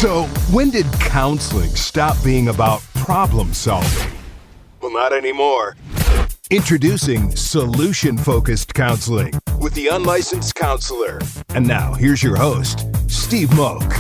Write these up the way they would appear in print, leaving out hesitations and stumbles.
So, when did counseling stop being about problem solving? Well, not anymore. Introducing solution-focused counseling with the unlicensed counselor. And now, here's your host, Steve Moak.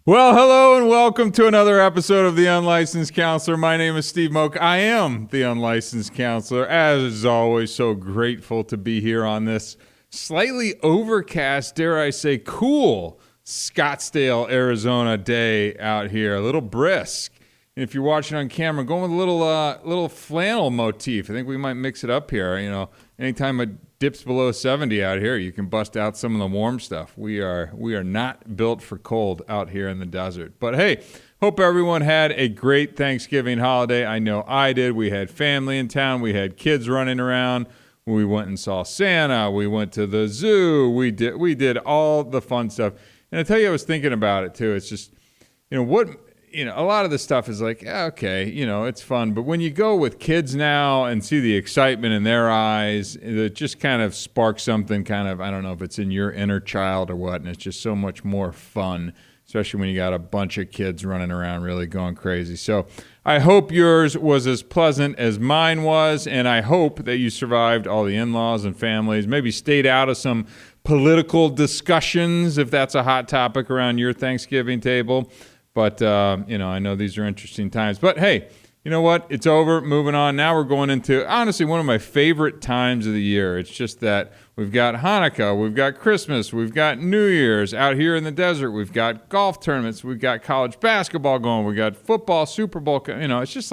Well, hello and welcome to another episode of The Unlicensed Counselor. My name is Steve Moak. I am the Unlicensed Counselor. As always, so grateful to be here on this slightly overcast, dare I say, cool Scottsdale, Arizona day out here. A little brisk. And if you're watching on camera, going with a little flannel motif. I think we might mix it up here. You know, anytime it dips below 70 out here, you can bust out some of the warm stuff. We are not built for cold out here in the desert. But hey, hope everyone had a great Thanksgiving holiday. I know I did. We had family in town. We had kids running around. We went and saw Santa. We went to the zoo. We did all the fun stuff. And I tell you, I was thinking about it too. It's just, a lot of this stuff is like, yeah, okay, it's fun. But when you go with kids now and see the excitement in their eyes, it just kind of sparks something kind of, I don't know if it's in your inner child or what, and it's just so much more fun, especially when you got a bunch of kids running around really going crazy. So I hope yours was as pleasant as mine was, and I hope that you survived all the in-laws and families, maybe stayed out of some political discussions, if that's a hot topic around your Thanksgiving table. But, I know these are interesting times. But, hey, you know what? It's over. Moving on. Now we're going into, honestly, one of my favorite times of the year. It's just that we've got Hanukkah, we've got Christmas, we've got New Year's out here in the desert. We've got golf tournaments. We've got college basketball going. We've got football, Super Bowl. It's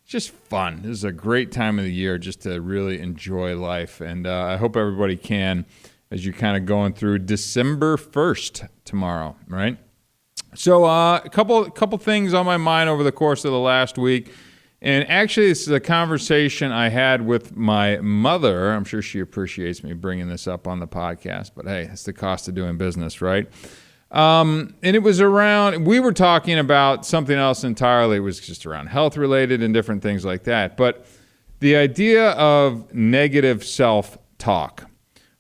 just fun. This is a great time of the year just to really enjoy life. And I hope everybody can, as you're kind of going through December 1st tomorrow, right? So a couple things on my mind over the course of the last week. And actually, this is a conversation I had with my mother. I'm sure she appreciates me bringing this up on the podcast. But, hey, it's the cost of doing business, right? And it was we were talking about something else entirely. It was just around health-related and different things like that. But the idea of negative self-talk.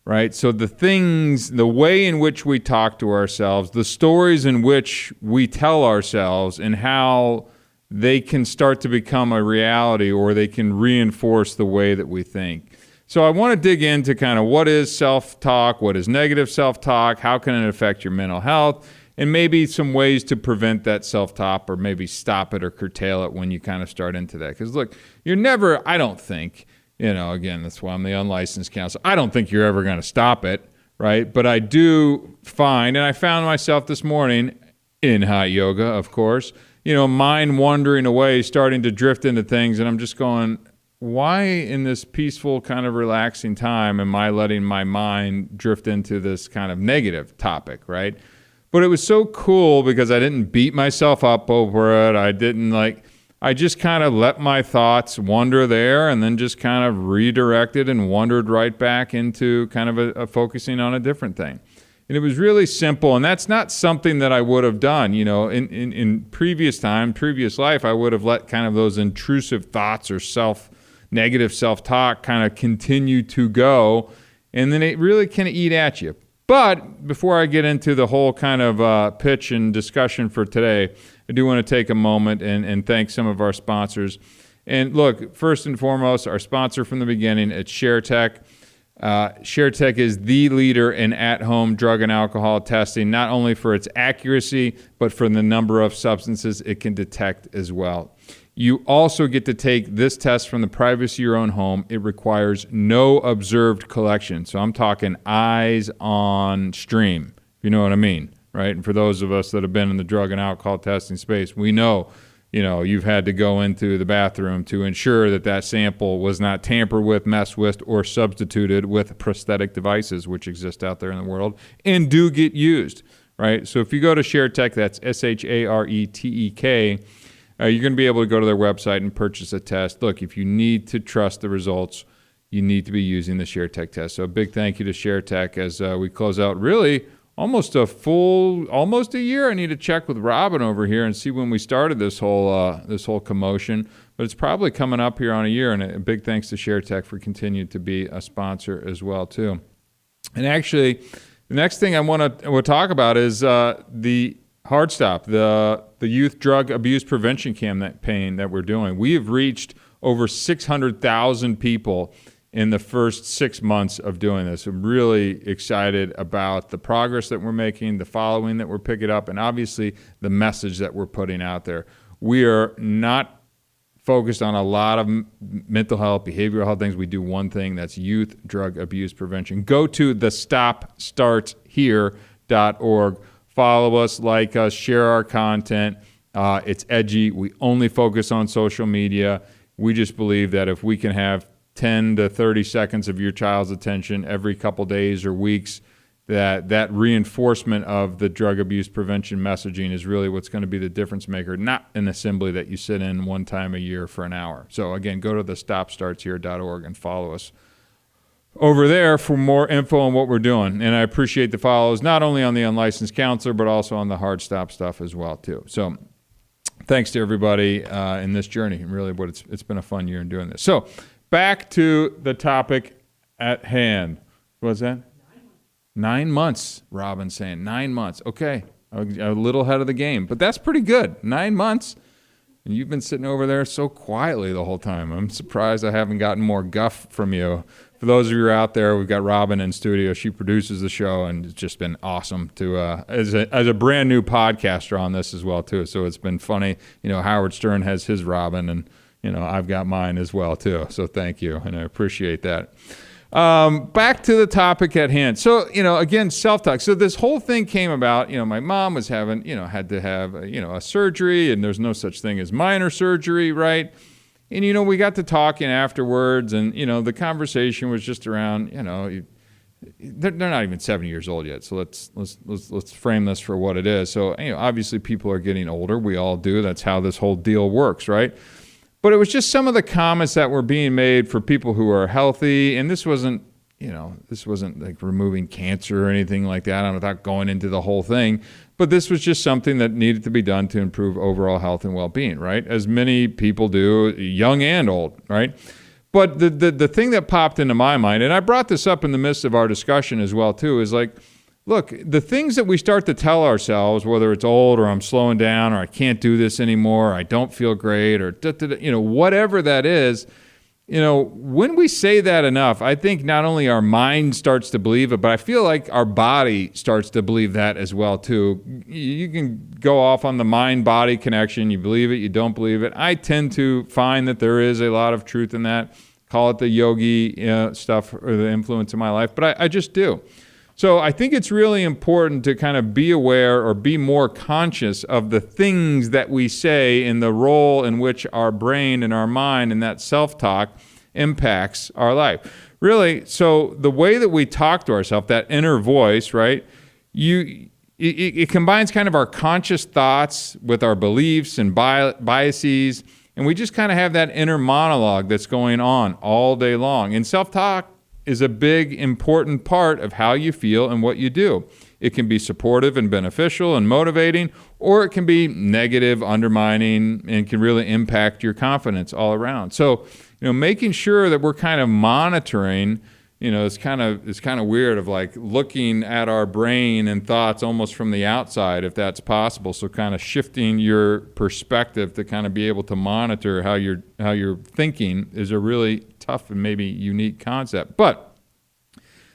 Right? So the way in which we talk to ourselves, the stories in which we tell ourselves, and how they can start to become a reality, or they can reinforce the way that we think. So I want to dig into kind of what is self-talk, what is negative self-talk, how can it affect your mental health, and maybe some ways to prevent that self-talk, or maybe stop it or curtail it when you kind of start into that. Because look, you're never, I don't think, again, that's why I'm the unlicensed counselor. I don't think you're ever going to stop it, right? But I do find, and I found myself this morning in hot yoga, of course, mind wandering away, starting to drift into things. And I'm just going, why in this peaceful kind of relaxing time am I letting my mind drift into this kind of negative topic, right? But it was so cool because I didn't beat myself up over it. I just kind of let my thoughts wander there, and then just kind of redirected and wandered right back into kind of a focusing on a different thing. And it was really simple, and that's not something that I would have done. In previous life, I would have let kind of those intrusive thoughts or negative self-talk kind of continue to go, and then it really can eat at you. But before I get into the whole kind of pitch and discussion for today, I do want to take a moment and thank some of our sponsors. And look, first and foremost, our sponsor from the beginning, it's ShareTech. ShareTech is the leader in at-home drug and alcohol testing, not only for its accuracy, but for the number of substances it can detect as well. You also get to take this test from the privacy of your own home. It requires no observed collection. So I'm talking eyes on stream, if you know what I mean, right? And for those of us that have been in the drug and alcohol testing space, we know, you've had to go into the bathroom to ensure that sample was not tampered with, messed with, or substituted with prosthetic devices, which exist out there in the world and do get used, right? So if you go to ShareTech, that's ShareTek, you're going to be able to go to their website and purchase a test. Look, if you need to trust the results, you need to be using the ShareTech test. So a big thank you to ShareTech as we close out really almost a year. I need to check with Robin over here and see when we started this whole commotion. But it's probably coming up here on a year. And a big thanks to ShareTech for continuing to be a sponsor as well, too. And actually, The next thing I want to talk about is the Hard Stop, the youth drug abuse prevention campaign that we're doing. We have reached over 600,000 people in the first 6 months of doing this. I'm really excited about the progress that we're making, the following that we're picking up, and obviously the message that we're putting out there. We are not focused on a lot of mental health, behavioral health things. We do one thing, that's youth drug abuse prevention. Go to thestopstartshere.org. Follow us, like us, share our content. It's edgy. We only focus on social media. We just believe that if we can have 10 to 30 seconds of your child's attention every couple days or weeks, that reinforcement of the drug abuse prevention messaging is really what's going to be the difference maker, not an assembly that you sit in one time a year for an hour. So again, go to thestopstartshere.org and follow us over there for more info on what we're doing. And I appreciate the follows, not only on the Unlicensed Counselor, but also on the Hard Stop stuff as well too. So thanks to everybody in this journey. Really, it's been a fun year in doing this. So back to the topic at hand. What was that? 9 months, Robin's saying. 9 months. Okay, a little ahead of the game, but that's pretty good. 9 months, and you've been sitting over there so quietly the whole time. I'm surprised I haven't gotten more guff from you. For those of you who are out there, we've got Robin in studio. She produces the show, and it's just been awesome to as a brand new podcaster on this as well too. So it's been funny. Howard Stern has his Robin, and I've got mine as well too. So thank you, and I appreciate that. Back to the topic at hand. So, again, self-talk. So this whole thing came about, my mom was having, had to have, a surgery, and there's no such thing as minor surgery, right? And, we got to talking afterwards, and, the conversation was just around, they're not even 70 years old yet. So let's frame this for what it is. So, obviously people are getting older. We all do. That's how this whole deal works, right? But it was just some of the comments that were being made for people who are healthy. And this wasn't like removing cancer or anything like that. I'm not going into the whole thing. But this was just something that needed to be done to improve overall health and well-being, right? As many people do, young and old, right? But the thing that popped into my mind, and I brought this up in the midst of our discussion as well too, is like, look, the things that we start to tell ourselves, whether it's old or I'm slowing down or I can't do this anymore, or I don't feel great, or whatever that is, when we say that enough, I think not only our mind starts to believe it, but I feel like our body starts to believe that as well too. You can go off on the mind-body connection. You believe it, you don't believe it. I tend to find that there is a lot of truth in that. Call it the yogi stuff or the influence in my life, but I just do. So I think it's really important to kind of be aware or be more conscious of the things that we say and the role in which our brain and our mind and that self-talk impacts our life. Really, so the way that we talk to ourselves, that inner voice, right, it combines kind of our conscious thoughts with our beliefs and biases, and we just kind of have that inner monologue that's going on all day long. And self-talk is a big, important part of how you feel and what you do. It can be supportive and beneficial and motivating, or it can be negative, undermining, and can really impact your confidence all around. So, making sure that we're kind of monitoring, it's kind of weird of like looking at our brain and thoughts almost from the outside, if that's possible. So kind of shifting your perspective to kind of be able to monitor how you're thinking is a really tough and maybe unique concept. But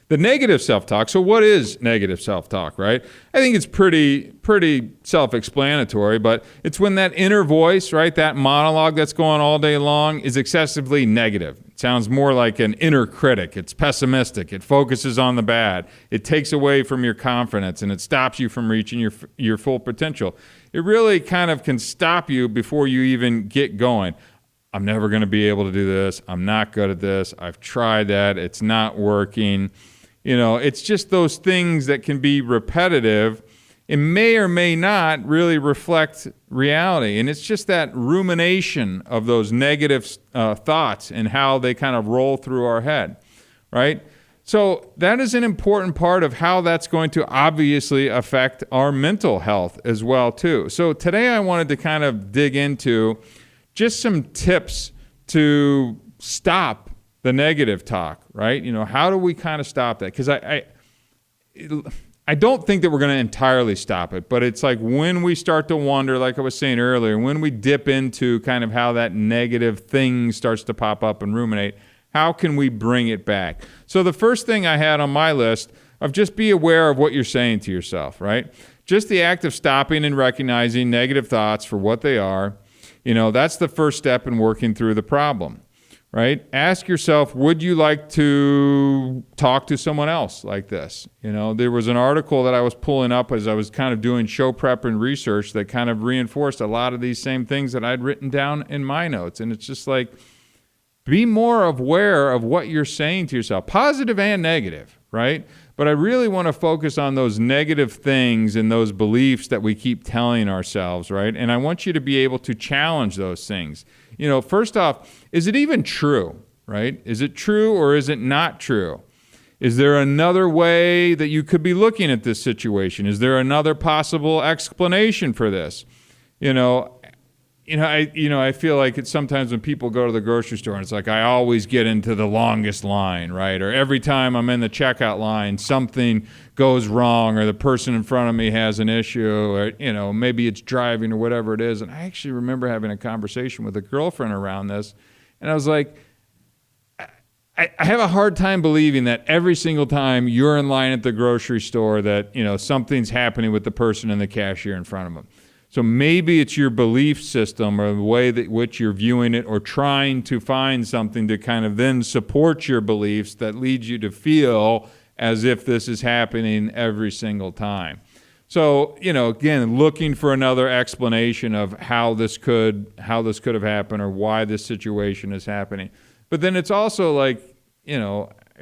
the negative self-talk, so what is negative self-talk, right? I think it's pretty self-explanatory, but it's when that inner voice, right, that monologue that's going all day long is excessively negative. It sounds more like an inner critic. It's pessimistic. It focuses on the bad. It takes away from your confidence, and it stops you from reaching your full potential. It really kind of can stop you before you even get going. I'm never going to be able to do this. I'm not good at this. I've tried that. It's not working. It's just those things that can be repetitive and may or may not really reflect reality. And it's just that rumination of those negative thoughts and how they kind of roll through our head, right? So that is an important part of how that's going to obviously affect our mental health as well, too. So today I wanted to kind of dig into just some tips to stop the negative talk, right? How do we kind of stop that? Because I don't think that we're going to entirely stop it, but it's like when we start to wonder, like I was saying earlier, when we dip into kind of how that negative thing starts to pop up and ruminate, how can we bring it back? So the first thing I had on my list of just be aware of what you're saying to yourself, right? Just the act of stopping and recognizing negative thoughts for what they are, that's the first step in working through the problem, right? Ask yourself, would you like to talk to someone else like this? There was an article that I was pulling up as I was kind of doing show prep and research that kind of reinforced a lot of these same things that I'd written down in my notes. And it's just like, be more aware of what you're saying to yourself, positive and negative, right? But I really want to focus on those negative things and those beliefs that we keep telling ourselves, right? And I want you to be able to challenge those things. First off, is it even true, right? Is it true or is it not true? Is there another way that you could be looking at this situation? Is there another possible explanation for this? I feel like it's sometimes when people go to the grocery store and it's like I always get into the longest line, right? Or every time I'm in the checkout line, something goes wrong or the person in front of me has an issue or, maybe it's driving or whatever it is. And I actually remember having a conversation with a girlfriend around this. And I was like, I have a hard time believing that every single time you're in line at the grocery store that, something's happening with the person in the cashier in front of them. So maybe it's your belief system or the way that which you're viewing it or trying to find something to kind of then support your beliefs that leads you to feel as if this is happening every single time. So, again, looking for another explanation of how this could have happened or why this situation is happening. But then it's also like,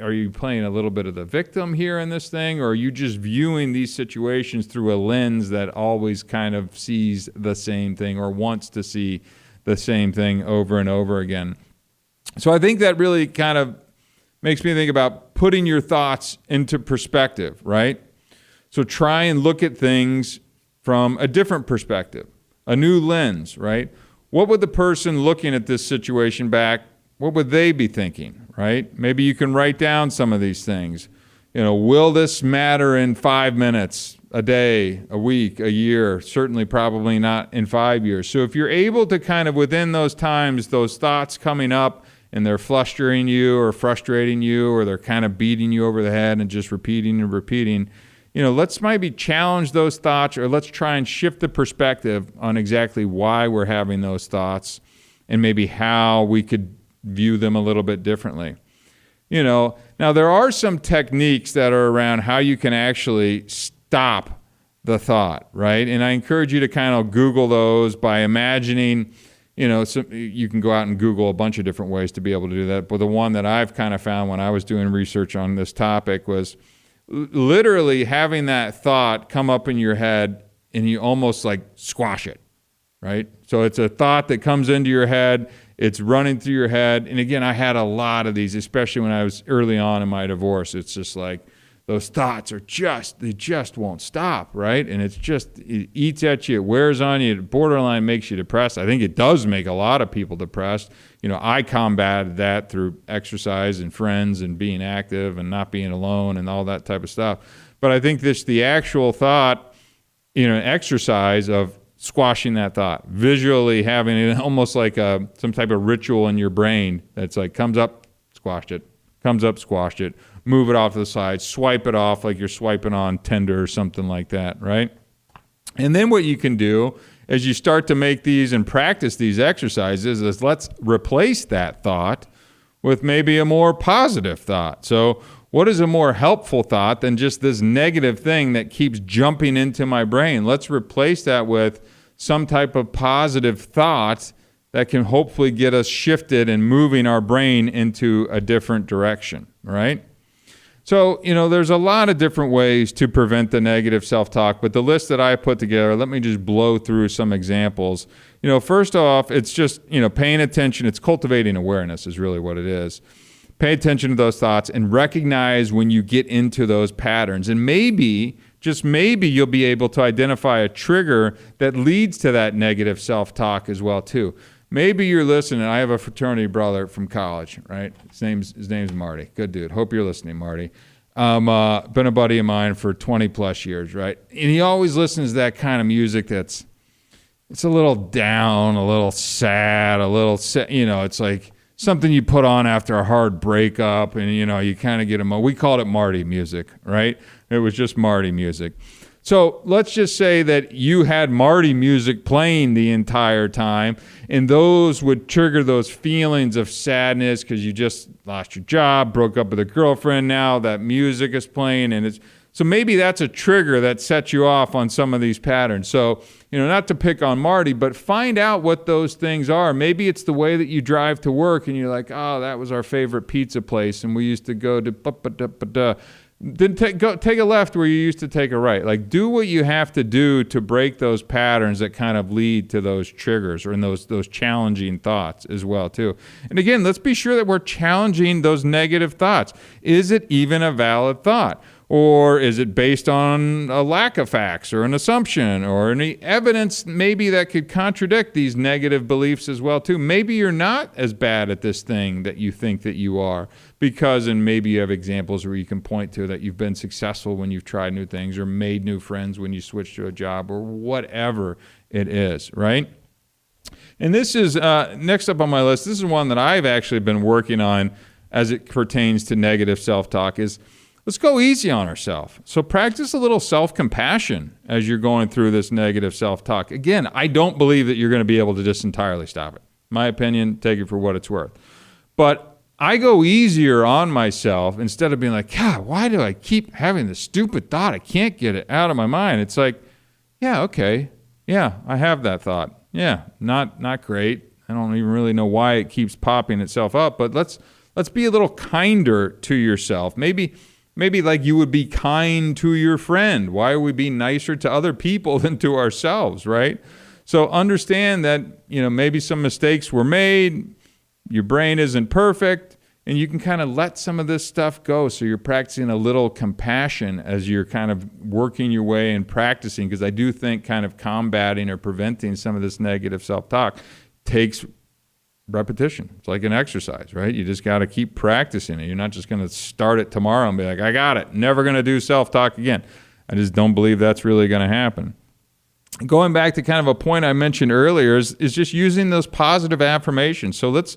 are you playing a little bit of the victim here in this thing, or are you just viewing these situations through a lens that always kind of sees the same thing or wants to see the same thing over and over again? So I think that really kind of makes me think about putting your thoughts into perspective, right? So try and look at things from a different perspective, a new lens, right? What would the person looking at this situation back, what would they be thinking, right? Maybe you can write down some of these things. Will this matter in 5 minutes, a day, a week, a year? Certainly probably not in 5 years. So if you're able to kind of within those times, those thoughts coming up and they're frustrating you or they're kind of beating you over the head and just repeating and repeating, let's maybe challenge those thoughts or let's try and shift the perspective on exactly why we're having those thoughts and maybe how we could view them a little bit differently. Now there are some techniques that are around how you can actually stop the thought, right? And I encourage you to kind of Google those by imagining, you can go out and Google a bunch of different ways to be able to do that. But the one that I've kind of found when I was doing research on this topic was literally having that thought come up in your head and you almost like squash it, right? So it's a thought that comes into your head. It's running through your head. And again, I had a lot of these, especially when I was early on in my divorce. It's just like those thoughts they just won't stop, right? And it eats at you, it wears on you, it borderline makes you depressed. I think it does make a lot of people depressed. I combated that through exercise and friends and being active and not being alone and all that type of stuff. But I think the actual thought, exercise of squashing that thought, visually having it almost like some type of ritual in your brain that's like comes up, squashed it, comes up, squashed it, move it off to the side, swipe it off like you're swiping on Tinder or something like that, right? And then what you can do as you start to make these and practice these exercises is let's replace that thought with maybe a more positive thought. So what is a more helpful thought than just this negative thing that keeps jumping into my brain? Let's replace that with some type of positive thought that can hopefully get us shifted and moving our brain into a different direction, right? So, there's a lot of different ways to prevent the negative self-talk, but the list that I put together, let me just blow through some examples. First off, it's just, paying attention. It's cultivating awareness is really what it is. Pay attention to those thoughts and recognize when you get into those patterns. And maybe, just maybe, you'll be able to identify a trigger that leads to that negative self-talk as well, too. Maybe you're listening. I have a fraternity brother from college, right? His name's Marty. Good dude. Hope you're listening, Marty. been a buddy of mine for 20 plus years, right? And he always listens to that kind of music it's a little down, a little sad, it's like something you put on after a hard breakup, and you kind of get we called it Marty music, right? It was just Marty music. So let's just say that you had Marty music playing the entire time, and those would trigger those feelings of sadness because you just lost your job, broke up with a girlfriend. Now that music is playing, and so maybe that's a trigger that sets you off on some of these patterns. So, not to pick on Marty, but find out what those things are. Maybe it's the way that you drive to work, and you're like, oh, that was our favorite pizza place, and we used to go to Then take a left where you used to take a right. Like, do what you have to do to break those patterns that kind of lead to those triggers or in those challenging thoughts as well too. And again, let's be sure that we're challenging those negative thoughts. Is it even a valid thought? Or is it based on a lack of facts or an assumption or any evidence maybe that could contradict these negative beliefs as well too? Maybe you're not as bad at this thing that you think that you are, and maybe you have examples where you can point to that you've been successful when you've tried new things or made new friends when you switched to a job or whatever it is, right? And this is, next up on my list, this is one that I've actually been working on as it pertains to negative self-talk is, let's go easy on ourselves. So practice a little self-compassion as you're going through this negative self-talk. Again, I don't believe that you're going to be able to just entirely stop it. My opinion, take it for what it's worth. But I go easier on myself instead of being like, God, why do I keep having this stupid thought? I can't get it out of my mind. It's like, yeah, okay. Yeah, I have that thought. Yeah, not great. I don't even really know why it keeps popping itself up, but let's be a little kinder to yourself. Maybe like you would be kind to your friend. Why are we being nicer to other people than to ourselves, right? So understand that, maybe some mistakes were made. Your brain isn't perfect, and you can kind of let some of this stuff go. So you're practicing a little compassion as you're kind of working your way and practicing, because I do think kind of combating or preventing some of this negative self-talk takes repetition. It's like an exercise, right? You just got to keep practicing it. You're not just going to start it tomorrow and be like, I got it. Never going to do self-talk again. I just don't believe that's really going to happen. Going back to kind of a point I mentioned earlier is just using those positive affirmations. So let's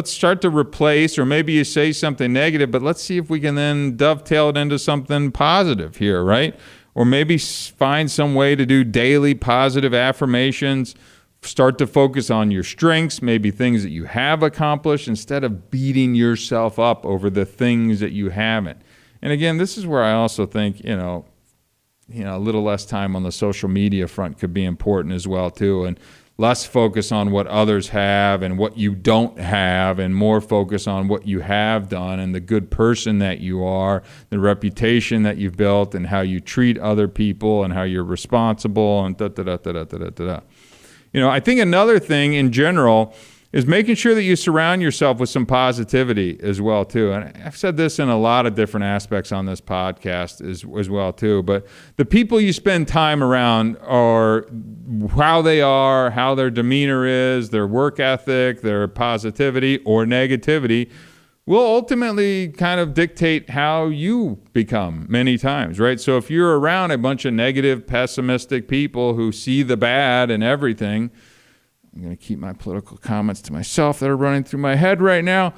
start to replace, or maybe you say something negative, but let's see if we can then dovetail it into something positive here, right? Or maybe find some way to do daily positive affirmations. Start to focus on your strengths, maybe things that you have accomplished, instead of beating yourself up over the things that you haven't. And again, this is where I also think, a little less time on the social media front could be important as well too, and less focus on what others have and what you don't have, and more focus on what you have done and the good person that you are, the reputation that you've built, and how you treat other people and how you're responsible and da-da-da-da-da-da-da-da. I think another thing in general is making sure that you surround yourself with some positivity as well too. And I've said this in a lot of different aspects on this podcast as well too. But the people you spend time around are how they are, how their demeanor is, their work ethic, their positivity or negativity will ultimately kind of dictate how you become many times, right? So if you're around a bunch of negative, pessimistic people who see the bad in everything, I'm going to keep my political comments to myself that are running through my head right now,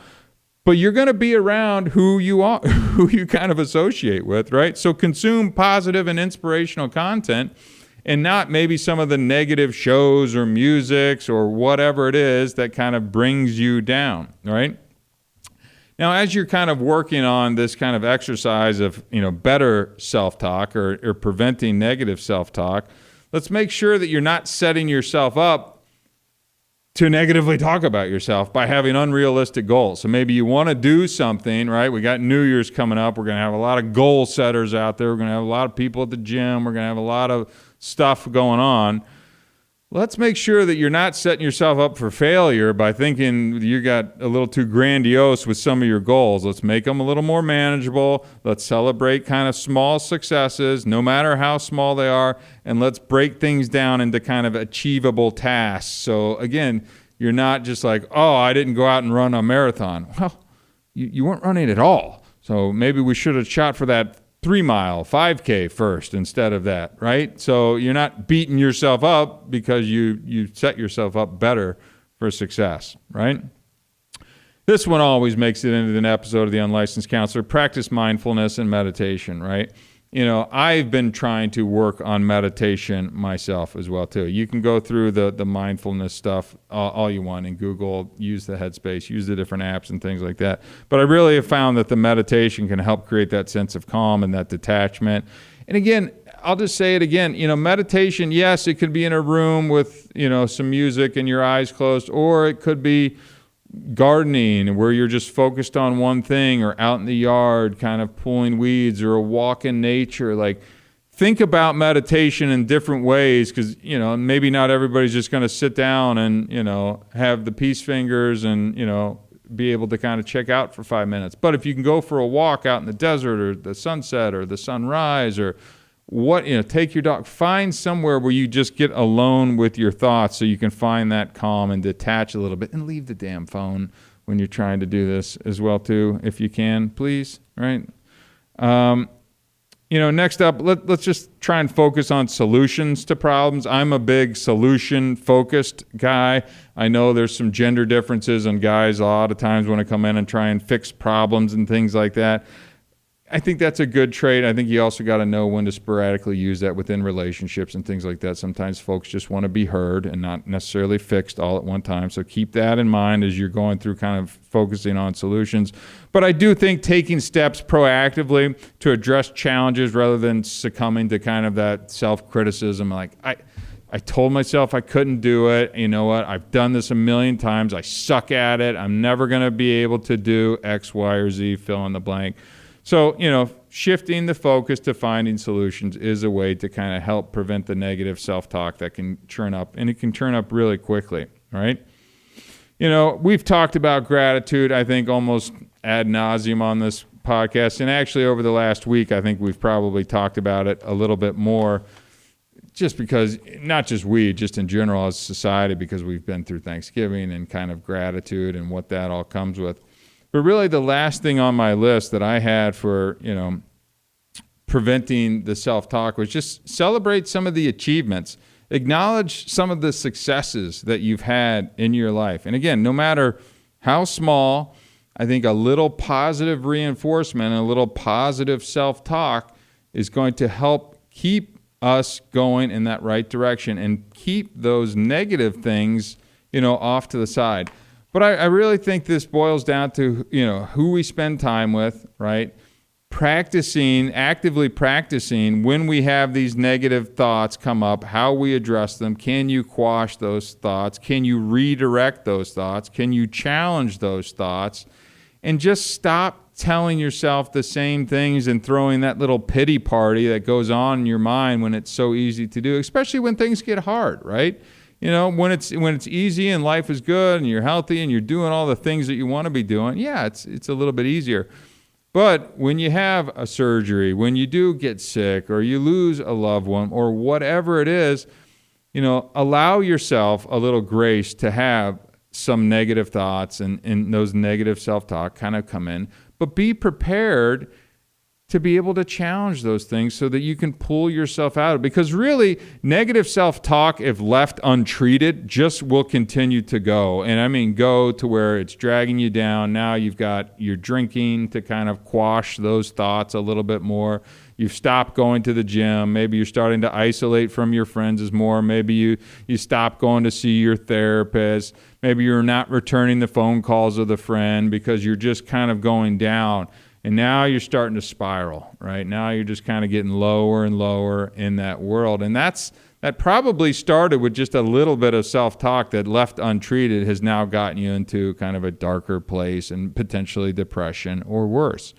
but you're going to be around who you are, who you kind of associate with, right? So consume positive and inspirational content, and not maybe some of the negative shows or musics or whatever it is that kind of brings you down, right? Now, as you're kind of working on this kind of exercise of, better self-talk or preventing negative self-talk, let's make sure that you're not setting yourself up to negatively talk about yourself by having unrealistic goals. So maybe you want to do something, right? We got New Year's coming up. We're going to have a lot of goal setters out there. We're going to have a lot of people at the gym. We're going to have a lot of stuff going on. Let's make sure that you're not setting yourself up for failure by thinking you got a little too grandiose with some of your goals. Let's make them a little more manageable. Let's celebrate kind of small successes, no matter how small they are, and let's break things down into kind of achievable tasks. So again, you're not just like, oh, I didn't go out and run a marathon. Well, you weren't running at all. So maybe we should have shot for that 3-mile 5K first instead of that, right? So you're not beating yourself up because you set yourself up better for success, right? This one always makes it into an episode of The Unlicensed Counselor. Practice mindfulness and meditation, right? I've been trying to work on meditation myself as well, too. You can go through the mindfulness stuff all you want in Google, use the Headspace, use the different apps and things like that. But I really have found that the meditation can help create that sense of calm and that detachment. And again, I'll just say it again, meditation, yes, it could be in a room with, some music and your eyes closed, or it could be gardening where you're just focused on one thing, or out in the yard kind of pulling weeds, or a walk in nature. Like, think about meditation in different ways, because maybe not everybody's just going to sit down and have the peace fingers and be able to kind of check out for 5 minutes. But if you can go for a walk out in the desert, or the sunset, or the sunrise, or take your dog, find somewhere where you just get alone with your thoughts so you can find that calm and detach a little bit, and leave the damn phone when you're trying to do this as well too, if you can, please, right? Next up, let's just try and focus on solutions to problems. I'm a big solution-focused guy. I know there's some gender differences, and guys a lot of times want to come in and try and fix problems and things like that. I think that's a good trait. I think you also got to know when to sporadically use that within relationships and things like that. Sometimes folks just want to be heard and not necessarily fixed all at one time. So keep that in mind as you're going through kind of focusing on solutions. But I do think taking steps proactively to address challenges rather than succumbing to kind of that self-criticism, like I told myself I couldn't do it. You know what? I've done this a million times. I suck at it. I'm never going to be able to do X, Y, or Z, fill in the blank. So, shifting the focus to finding solutions is a way to kind of help prevent the negative self-talk that can churn up, and it can turn up really quickly, right? We've talked about gratitude, I think, almost ad nauseum on this podcast. And actually, over the last week, I think we've probably talked about it a little bit more, just because, not just we, just in general as society, because we've been through Thanksgiving and kind of gratitude and what that all comes with. But really, the last thing on my list that I had for, preventing the self-talk was just celebrate some of the achievements. Acknowledge some of the successes that you've had in your life. And again, no matter how small, I think a little positive reinforcement and a little positive self-talk is going to help keep us going in that right direction and keep those negative things, off to the side. But I really think this boils down to, who we spend time with, right? Actively practicing when we have these negative thoughts come up, how we address them. Can you quash those thoughts? Can you redirect those thoughts? Can you challenge those thoughts? And just stop telling yourself the same things and throwing that little pity party that goes on in your mind when it's so easy to do, especially when things get hard, right? When it's easy and life is good and you're healthy and you're doing all the things that you want to be doing, yeah, it's a little bit easier. But when you have a surgery, when you do get sick, or you lose a loved one, or whatever it is, allow yourself a little grace to have some negative thoughts and those negative self-talk kind of come in. But be prepared to be able to challenge those things so that you can pull yourself out. Because really, negative self-talk, if left untreated, just will continue to go. And I mean go to where it's dragging you down. Now you've got your drinking to kind of quash those thoughts a little bit more. You've stopped going to the gym. Maybe you're starting to isolate from your friends more. Maybe you stop going to see your therapist. Maybe you're not returning the phone calls of the friend because you're just kind of going down. And now you're starting to spiral, right? Now you're just kind of getting lower and lower in that world. And that probably started with just a little bit of self-talk that left untreated has now gotten you into kind of a darker place and potentially depression or worse.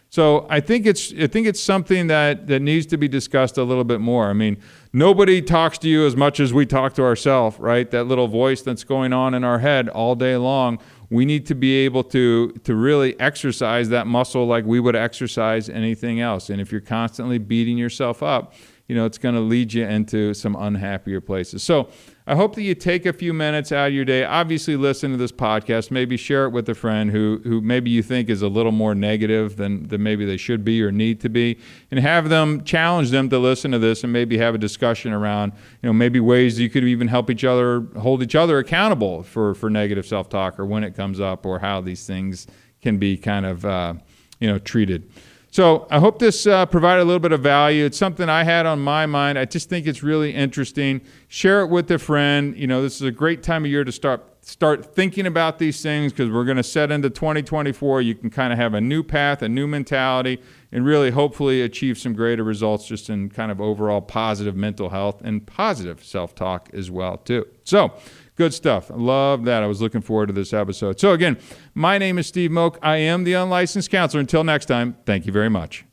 So I think it's something that needs to be discussed a little bit more. I mean, nobody talks to you as much as we talk to ourselves, right? That little voice that's going on in our head all day long. We need to be able to really exercise that muscle like we would exercise anything else. And if you're constantly beating yourself up, it's going to lead you into some unhappier places. So I hope that you take a few minutes out of your day. Obviously, listen to this podcast. Maybe share it with a friend who maybe you think is a little more negative than maybe they should be or need to be, and challenge them to listen to this and maybe have a discussion around, maybe ways you could even help each other, hold each other accountable for negative self-talk or when it comes up or how these things can be kind of, treated. So I hope this provided a little bit of value. It's something I had on my mind. I just think it's really interesting. Share it with a friend. This is a great time of year to start thinking about these things because we're going to set into 2024. You can kind of have a new path, a new mentality, and really hopefully achieve some greater results just in kind of overall positive mental health and positive self-talk as well too. So good stuff. I love that. I was looking forward to this episode. So again, my name is Steve Moak. I am the Unlicensed Counselor. Until next time, thank you very much.